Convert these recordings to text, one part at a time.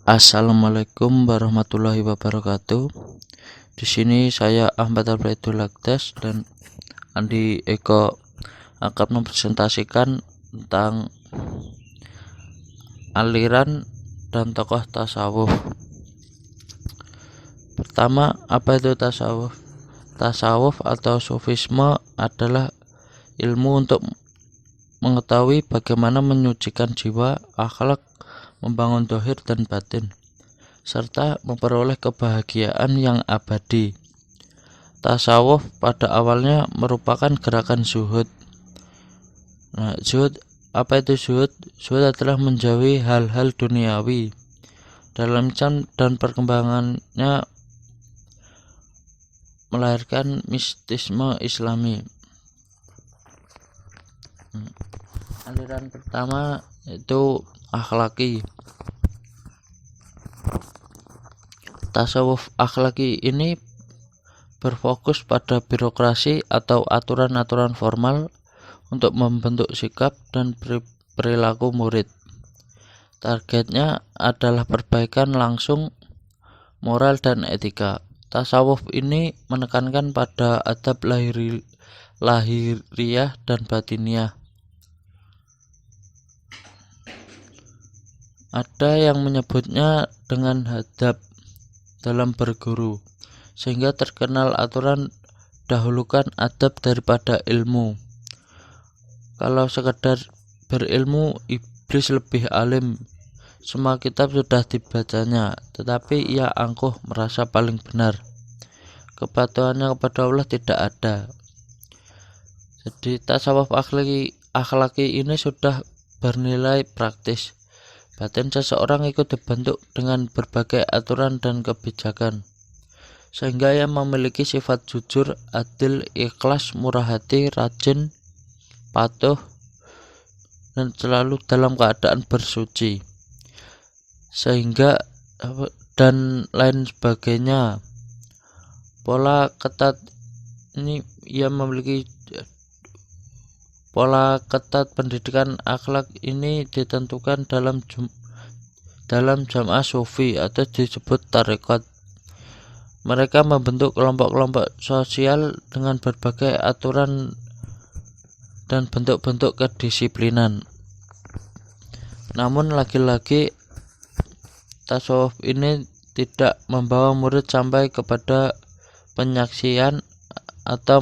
Assalamualaikum warahmatullahi wabarakatuh. Di sini saya Ahmad Alfredul Lakdas dan Andi Eko akan mempresentasikan tentang aliran dan tokoh tasawuf. Pertama, apa itu tasawuf? Tasawuf atau sufisme adalah ilmu untuk mengetahui bagaimana menyucikan jiwa, akhlak, membangun zahir dan batin, serta memperoleh kebahagiaan yang abadi. Tasawuf pada awalnya merupakan gerakan zuhud. Zuhud, apa itu zuhud? Zuhud adalah menjauhi hal-hal duniawi. Dalam Islam dan perkembangannya melahirkan mistisme Islami. Aliran pertama itu akhlaki. Tasawuf akhlaki ini berfokus pada birokrasi atau aturan-aturan formal untuk membentuk sikap dan perilaku murid. Targetnya adalah perbaikan langsung moral dan etika. Tasawuf ini menekankan pada adab lahiriah dan batiniah. Ada yang menyebutnya dengan hadab dalam berguru, sehingga terkenal aturan dahulukan adab daripada ilmu. Kalau sekedar berilmu, iblis lebih alim. Semua kitab sudah dibacanya, tetapi ia angkuh merasa paling benar. Kepatuhannya kepada Allah tidak ada. Jadi tasawuf akhlaki ini sudah bernilai praktis. Batin seseorang ikut dibentuk dengan berbagai aturan dan kebijakan, sehingga ia memiliki sifat jujur, adil, ikhlas, murah hati, rajin, patuh, dan selalu dalam keadaan bersuci, sehingga dan lain sebagainya. Pola ketat ini ia memiliki pola ketat pendidikan akhlak ini ditentukan dalam jamaah sufi atau disebut tarekat. Mereka membentuk kelompok-kelompok sosial dengan berbagai aturan dan bentuk-bentuk kedisiplinan. Namun lagi-lagi tasawuf ini tidak membawa murid sampai kepada penyaksian atau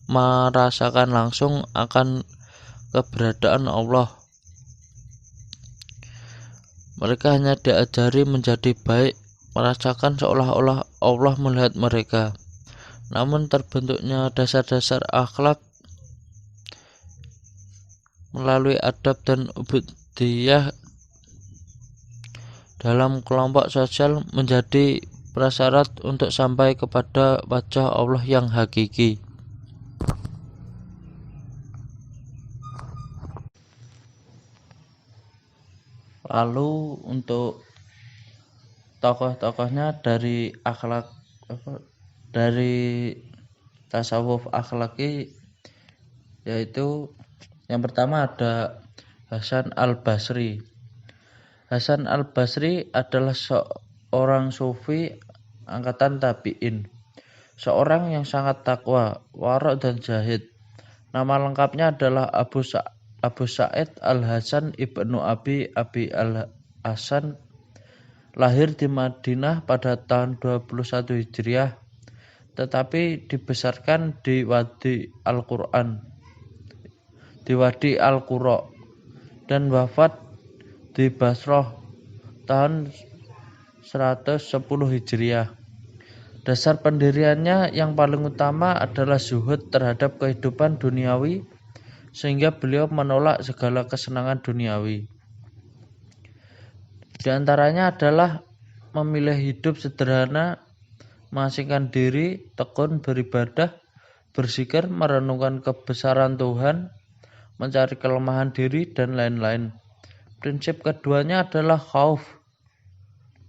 merasakan langsung akan keberadaan Allah. Mereka hanya diajari menjadi baik, merasakan seolah-olah Allah melihat mereka. Namun terbentuknya dasar-dasar akhlak melalui adab dan ubudiyah dalam kelompok sosial menjadi prasyarat untuk sampai kepada wajah Allah yang hakiki. Lalu untuk tokoh-tokohnya dari tasawuf akhlaki, yaitu yang pertama ada Hasan al-Basri. Hasan al-Basri adalah seorang sufi angkatan tabi'in, seorang yang sangat takwa, warok dan zahid. Nama lengkapnya adalah Abu Sa'id al-Hasan ibnu Abi al-Hasan, lahir di Madinah pada tahun 21 Hijriah, tetapi dibesarkan di Wadi Al-Qura dan wafat di Basrah tahun 110 Hijriah. Dasar pendiriannya yang paling utama adalah zuhud terhadap kehidupan duniawi, sehingga beliau menolak segala kesenangan duniawi. Di antaranya adalah memilih hidup sederhana, mengasingkan diri, tekun beribadah, berzikir, merenungkan kebesaran Tuhan, mencari kelemahan diri, dan lain-lain. Prinsip keduanya adalah khauf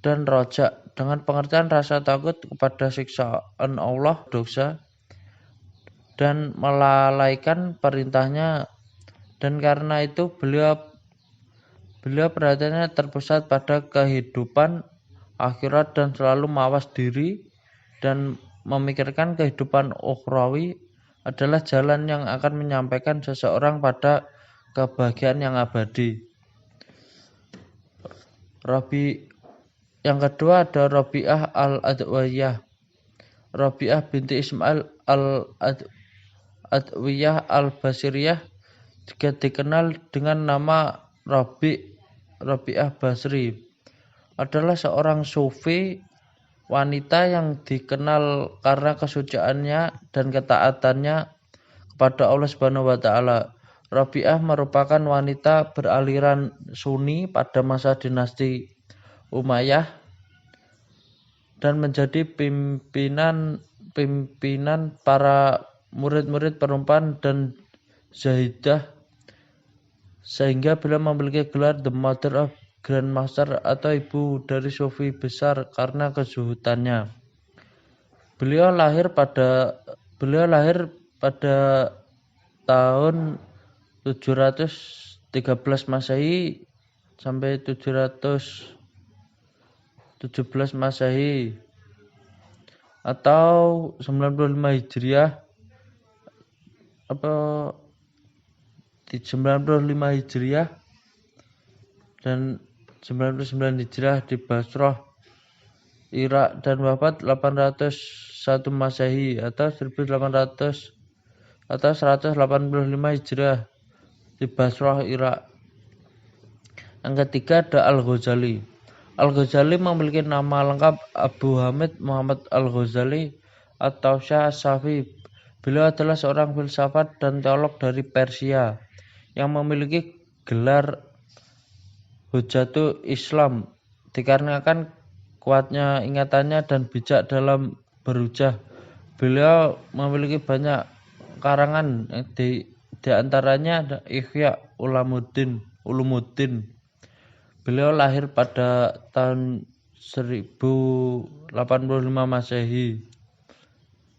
dan roja, dengan pengertian rasa takut kepada siksaan Allah, dosa, dan melalaikan perintahnya. Dan karena itu beliau Beliau perhatiannya terpusat pada kehidupan akhirat dan selalu mawas diri dan memikirkan kehidupan ukhrawi adalah jalan yang akan menyampaikan seseorang pada kebahagiaan yang abadi. Yang kedua ada Rabi'ah al-Adwiyah. Rabi'ah binti Ismail al-Adwiyah al-Basriyah juga dikenal dengan nama Rabi'ah Basri, adalah seorang sufi wanita yang dikenal karena kesuciannya dan ketaatannya kepada Allah Subhanahu wa taala. Rabi'ah merupakan wanita beraliran Sunni pada masa dinasti Umayyah dan menjadi pimpinan para murid-murid perempuan dan zahidah, sehingga beliau memiliki gelar The Mother of Grandmaster atau ibu dari sufi besar karena kezuhudannya. Beliau lahir pada tahun 713 Masehi sampai 717 Masehi atau 95 Hijriah atau 95 Hijriah dan 99 Hijriah di Basrah, Irak, dan wafat 801 Masehi atau 1800 atau 185 Hijriah di Basrah, Irak. Yang ketiga ada Al-Ghazali. Al-Ghazali memiliki nama lengkap Abu Hamid Muhammad Al-Ghazali atau Syah As-Safi. Beliau adalah seorang filsafat dan teolog dari Persia yang memiliki gelar Hujatul Islam dikarenakan kuatnya ingatannya dan bijak dalam berhujah. Beliau memiliki banyak karangan, di antaranya ada Ihya Ulumuddin. Beliau lahir pada tahun 1085 Masehi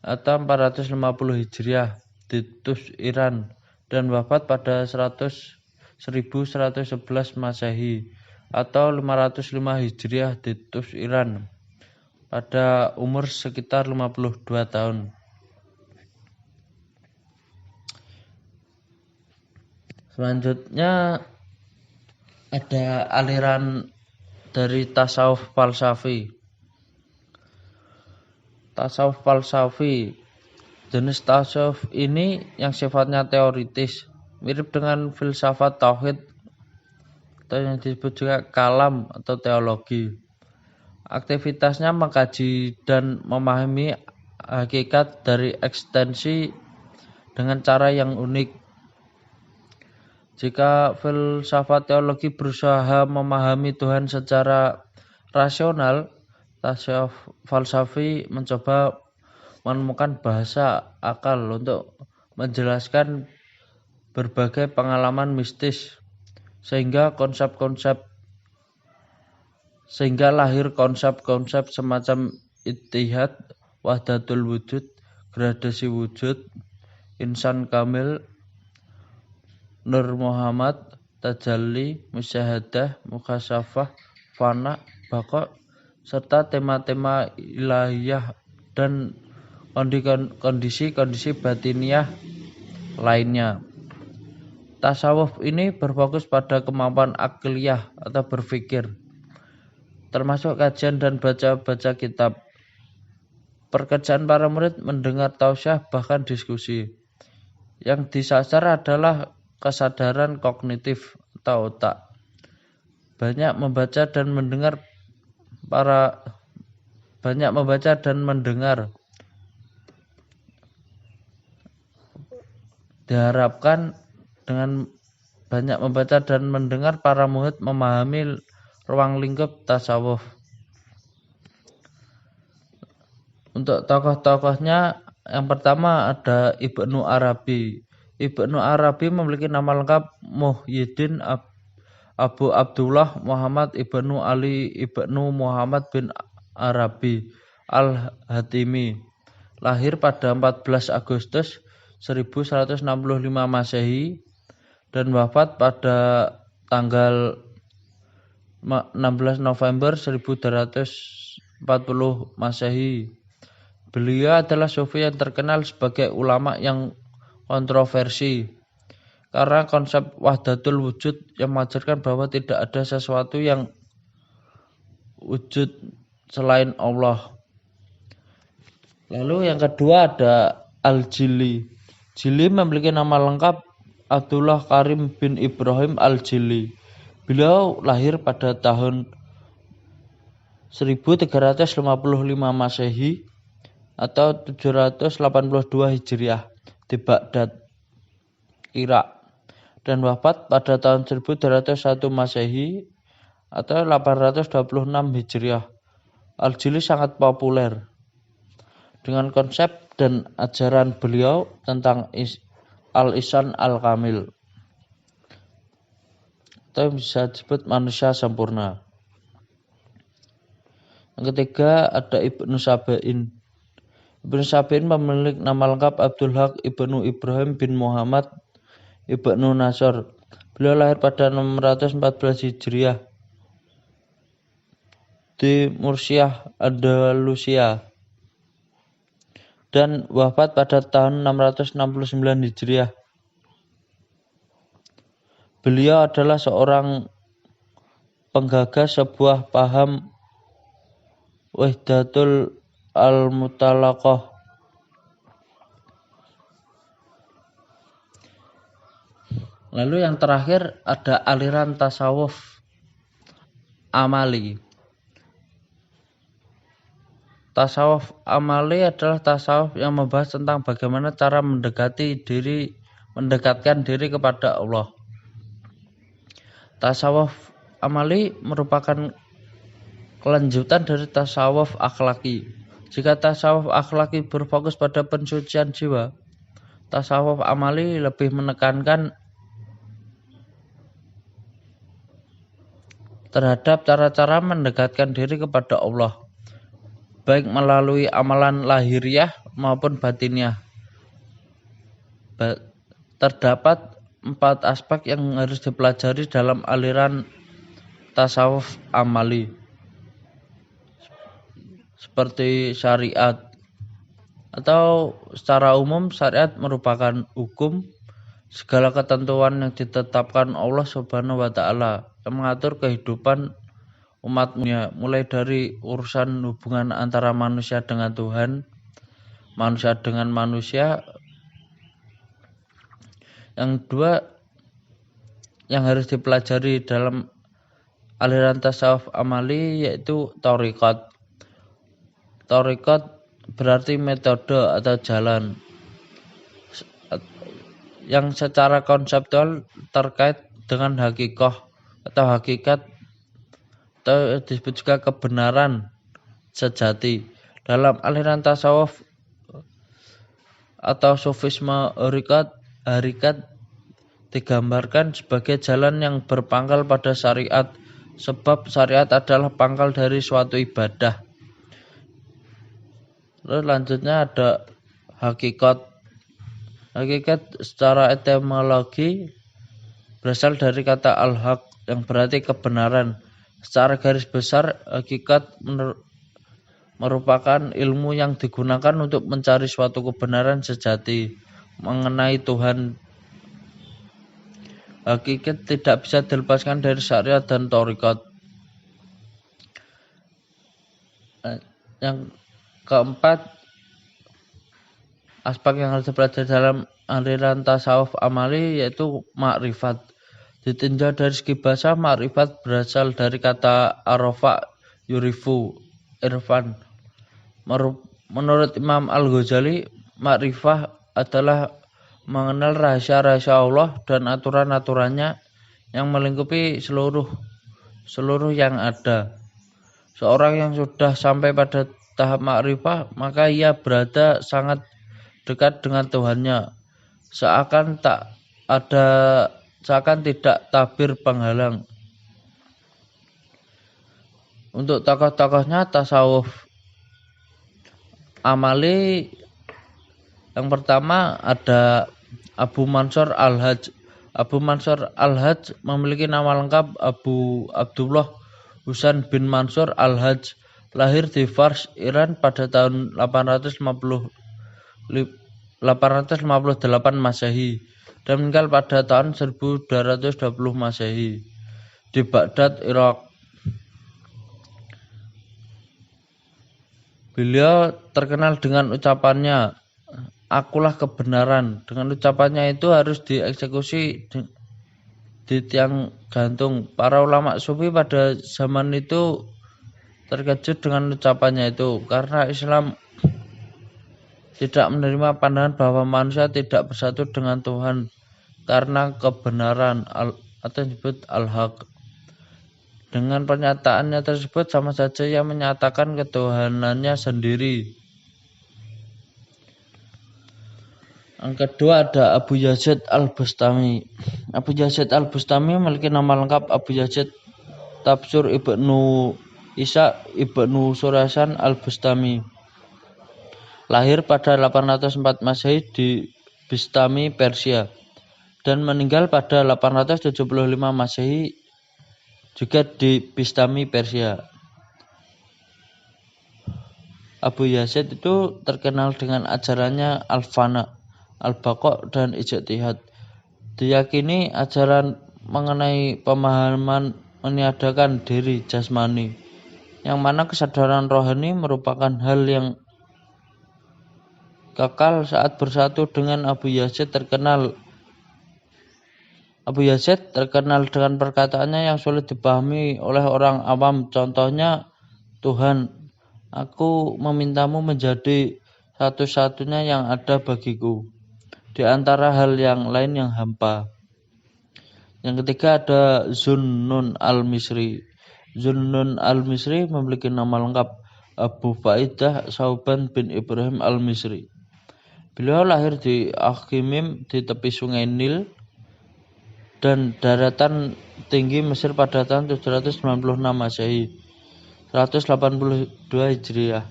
atau 450 Hijriah di Tus, Iran, dan wafat pada 1111 Masehi atau 505 Hijriah di Tus, Iran, pada umur sekitar 52 tahun. Selanjutnya ada aliran dari tasawuf falsafi. Tasawuf falsafi, jenis tasawuf ini yang sifatnya teoritis, mirip dengan filsafat tauhid atau yang disebut juga kalam atau teologi. Aktivitasnya mengkaji dan memahami hakikat dari ekstensi dengan cara yang unik. Jika filsafat teologi berusaha memahami Tuhan secara rasional, tasawuf falsafi mencoba menemukan bahasa akal untuk menjelaskan berbagai pengalaman mistis, sehingga lahir konsep-konsep semacam ittihad, wahdatul wujud, gradasi wujud, insan kamil, Nur Muhammad, tajalli, musyahadah, mukasyafah, fana, baqa, serta tema-tema ilahiyah dan kondisi-kondisi batiniah lainnya. Tasawuf ini berfokus pada kemampuan akliyah atau berpikir, termasuk kajian dan baca-baca kitab. Pekerjaan para murid mendengar tausiah bahkan diskusi. Yang disasar adalah kesadaran kognitif atau otak. Banyak membaca dan mendengar diharapkan dengan banyak membaca dan mendengar para murid memahami ruang lingkup tasawuf. Untuk tokoh-tokohnya, yang pertama ada Ibnu Arabi. Ibnu Arabi memiliki nama lengkap Muhyiddin Abu Abdullah Muhammad Ibnu Ali Ibnu Muhammad bin Arabi Al-Hatimi. Lahir pada 14 Agustus 1165 Masehi dan wafat pada tanggal 16 November 1240 Masehi. Beliau adalah sufi yang terkenal sebagai ulama yang kontroversi karena konsep wahdatul wujud yang mengajarkan bahwa tidak ada sesuatu yang wujud selain Allah. Lalu yang kedua ada Al-Jili. Jili memiliki nama lengkap Abdullah Karim bin Ibrahim Al-Jili. Beliau lahir pada tahun 1355 Masehi atau 782 Hijriah di Baghdad, Irak, dan wafat pada tahun 1201 Masehi atau 826 Hijriah. Al-Jili sangat populer dengan konsep dan ajaran beliau tentang Al-Ihsan Al-Kamil atau bisa disebut manusia sempurna. Yang ketiga ada Ibnu Sabain. Ibnu Sabain memiliki nama lengkap Abdul Haq Ibnu Ibrahim bin Muhammad Ibnu Nasr. Beliau lahir pada 614 Hijriah di Mursyah, Andalusia, dan wafat pada tahun 669 Hijriah. Beliau adalah seorang penggagas sebuah paham Wahdatul Al-Mutalaqah. Lalu yang terakhir ada aliran tasawuf amali. Tasawuf amali adalah tasawuf yang membahas tentang bagaimana cara mendekatkan diri kepada Allah. Tasawuf amali merupakan kelanjutan dari tasawuf akhlaki. Jika tasawuf akhlaki berfokus pada pensucian jiwa, tasawuf amali lebih menekankan terhadap cara-cara mendekatkan diri kepada Allah, baik melalui amalan lahiriah maupun batiniah. Terdapat 4 aspek yang harus dipelajari dalam aliran tasawuf amali, seperti syariat. Atau secara umum syariat merupakan hukum segala ketentuan yang ditetapkan Allah Subhanahu wa taala yang mengatur kehidupan umatnya, mulai dari urusan hubungan antara manusia dengan Tuhan, manusia dengan manusia. Yang kedua yang harus dipelajari dalam aliran tasawuf amali yaitu thariqat. Thariqat berarti metode atau jalan yang secara konseptual terkait dengan hakikah atau hakikat atau disebut juga kebenaran sejati. Dalam aliran tasawuf atau sufisme, harikat digambarkan sebagai jalan yang berpangkal pada syariat, sebab syariat adalah pangkal dari suatu ibadah. Lalu lanjutnya ada hakikat. Hakikat secara etimologi berasal dari kata al-haq yang berarti kebenaran. Secara garis besar, hakikat merupakan ilmu yang digunakan untuk mencari suatu kebenaran sejati mengenai Tuhan. Hakikat tidak bisa dilepaskan dari syariat dan thariqat. Yang keempat, aspek yang harus dipelajari dalam aliran tasawuf amali yaitu makrifat. Ditinjau dari segi bahasa, makrifat berasal dari kata arafa yurifu, irfan. Menurut Imam Al-Ghazali, makrifah adalah mengenal rahasia-rahasia Allah dan aturan-aturannya yang melingkupi seluruh yang ada. Seorang yang sudah sampai pada tahap makrifah, maka ia berada sangat dekat dengan Tuhannya, seakan tidak tabir penghalang. Untuk tokoh-tokohnya tasawuf amali, yang pertama ada Abu Mansur Al-Hajj. Abu Mansur Al-Hajj memiliki nama lengkap Abu Abdullah Husain bin Mansur al-Hajj lahir di Fars, Iran pada tahun 858 Masehi dan meninggal pada tahun 1220 Masehi di Baghdad, Irak. Beliau terkenal dengan ucapannya, "Akulah kebenaran." Dengan ucapannya itu harus dieksekusi di tiang gantung. Para ulama sufi pada zaman itu terkejut dengan ucapannya itu karena Islam tidak menerima pandangan bahwa manusia tidak bersatu dengan Tuhan karena kebenaran atau disebut al-haq. Dengan pernyataannya tersebut sama saja ia menyatakan ketuhanannya sendiri. Yang kedua ada Abu Yazid al-Bustami. Abu Yazid al-Bustami memiliki nama lengkap Abu Yazid Tabsur Ibnu Isa Ibnu Surasan al-Bustami. Lahir pada 804 Masehi di Bistami, Persia, dan meninggal pada 875 Masehi juga di Bistami, Persia. Abu Yazid itu terkenal dengan ajarannya al-fana, al-baqa, dan ijtihad. Diyakini ajaran mengenai pemahaman meniadakan diri jasmani, yang mana kesadaran rohani merupakan hal yang kekal saat bersatu dengan Abu Yazid terkenal dengan perkataannya yang sulit dipahami oleh orang awam. Contohnya, "Tuhan, aku memintamu menjadi satu-satunya yang ada bagiku di antara hal yang lain yang hampa." Yang ketiga ada Zunnun al-Misri. Zunnun al-Misri memiliki nama lengkap Abu Faidah Sauban bin Ibrahim al-Misri. Beliau lahir di Akhimim di tepi sungai Nil dan daratan tinggi Mesir pada tahun 796 Masehi, 182 Hijriah,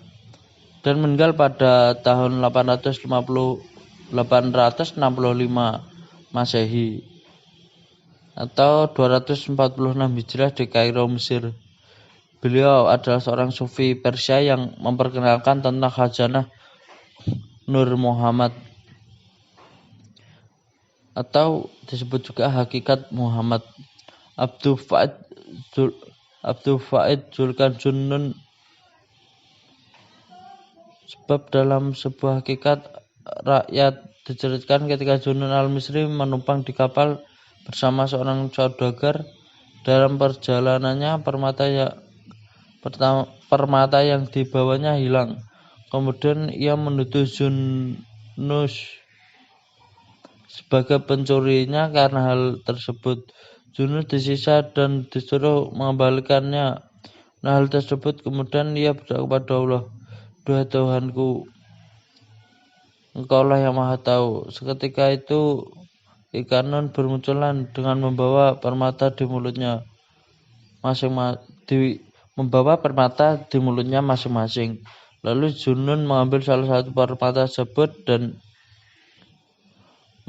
dan meninggal pada tahun 865 Masehi atau 246 Hijriah di Kairo, Mesir. Beliau adalah seorang sufi Persia yang memperkenalkan tentang khazanah Nur Muhammad atau disebut juga hakikat Muhammad. Abdul Faid Zulkan Junnun. Sebab dalam sebuah hakikat rakyat diceritakan ketika Zunnun al-Misri menumpang di kapal bersama seorang saudagar. Dalam perjalanannya permata yang dibawanya hilang. Kemudian ia menuduh Zunnus sebagai pencurinya. Karena hal tersebut Zunnus disisa dan disuruh mengembalikannya. Nah, hal tersebut kemudian ia berdoa kepada Allah, "Duhai Tuhanku, Engkaulah yang Maha Tahu." Seketika itu ikan nun bermunculan dengan membawa permata di mulutnya masing-masing. Lalu Zunnun mengambil salah satu permata tersebut dan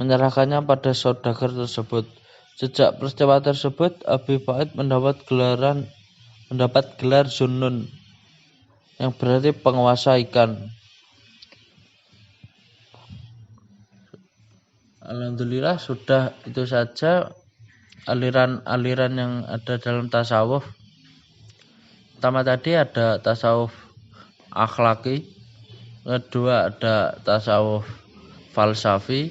menyerahkannya pada saudagar tersebut. Sejak peristiwa tersebut, Abi Faid mendapat gelar Zunnun, yang berarti penguasa ikan. Alhamdulillah, sudah itu saja aliran-aliran yang ada dalam tasawuf. Pertama tadi ada tasawuf akhlaki, kedua ada tasawuf falsafi,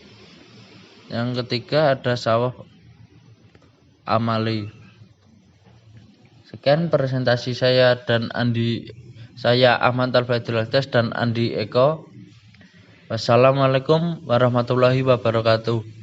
yang ketiga ada tasawuf amali. Sekian presentasi saya Ahmad Al-Faidul Aqdas dan Andi Eko. Wassalamualaikum warahmatullahi wabarakatuh.